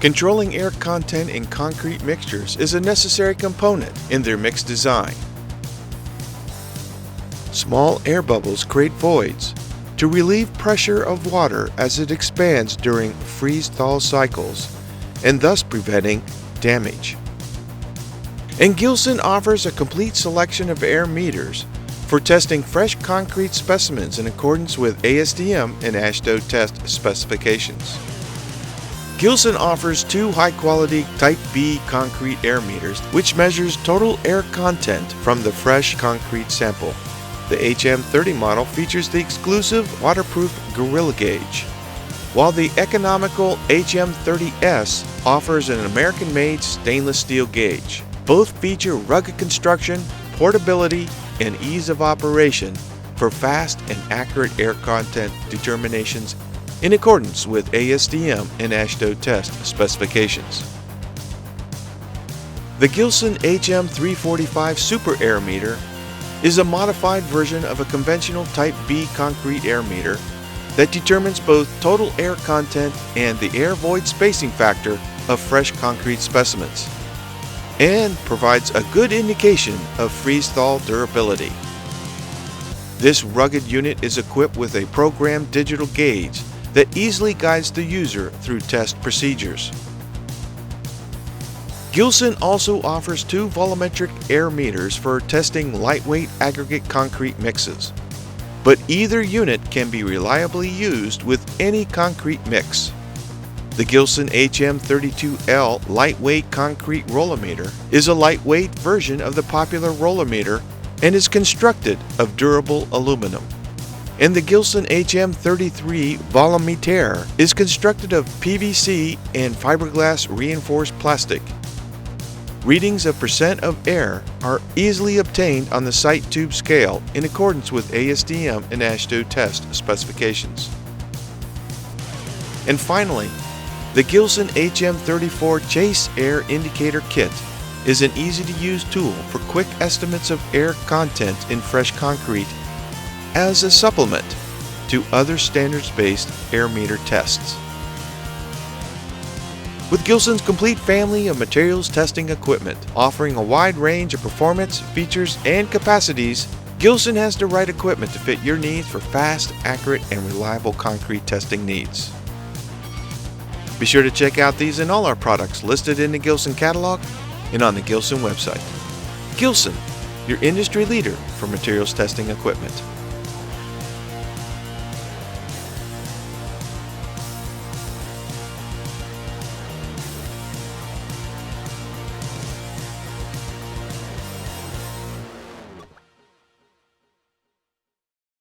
Controlling air content in concrete mixtures is a necessary component in their mix design. Small air bubbles create voids to relieve pressure of water as it expands during freeze-thaw cycles, and thus preventing damage. And Gilson offers a complete selection of air meters for testing fresh concrete specimens in accordance with ASTM and AASHTO test specifications. Gilson offers two high-quality Type B concrete air meters which measures total air content from the fresh concrete sample. The HM-30 model features the exclusive waterproof Gorilla Gauge, while the economical HM-30S offers an American-made stainless steel gauge. Both feature rugged construction, portability, and ease of operation for fast and accurate air content determinations in accordance with ASTM and AASHTO test specifications. The Gilson HM-345 Super Air Meter is a modified version of a conventional Type B concrete air meter that determines both total air content and the air void spacing factor of fresh concrete specimens, and provides a good indication of freeze-thaw durability. This rugged unit is equipped with a programmed digital gauge that easily guides the user through test procedures. Gilson also offers two volumetric air meters for testing lightweight aggregate concrete mixes, but either unit can be reliably used with any concrete mix. The Gilson HM-32L lightweight concrete rollometer is a lightweight version of the popular rollometer and is constructed of durable aluminum. And the Gilson HM-33 Volumetair is constructed of PVC and fiberglass-reinforced plastic. Readings of percent of air are easily obtained on the site tube scale in accordance with ASTM and AASHTO test specifications. And finally, the Gilson HM-34 Chase Air Indicator Kit is an easy-to-use tool for quick estimates of air content in fresh concrete as a supplement to other standards-based air meter tests. With Gilson's complete family of materials testing equipment, offering a wide range of performance, features, and capacities, Gilson has the right equipment to fit your needs for fast, accurate, and reliable concrete testing needs. Be sure to check out these and all our products listed in the Gilson catalog and on the Gilson website. Gilson, your industry leader for materials testing equipment.